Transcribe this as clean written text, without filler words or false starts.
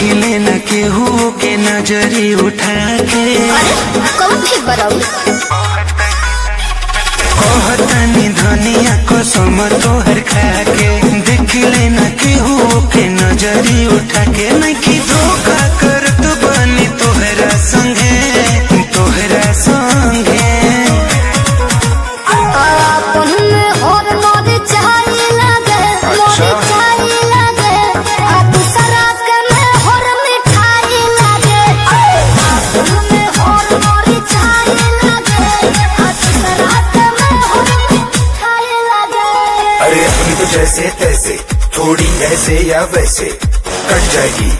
देखिले न केहू के नजरी उठा के। कौन ठीक बताऊ कहतानी धनिया कसम तोहर खा के, देखिले न केहू के नजरी उठा के। नहीं धोखा करत बनी तोहरा संगे, तोहरा संगे। अरे अपनी तो जैसे तैसे, थोड़ी ऐसे या वैसे कट जाएगी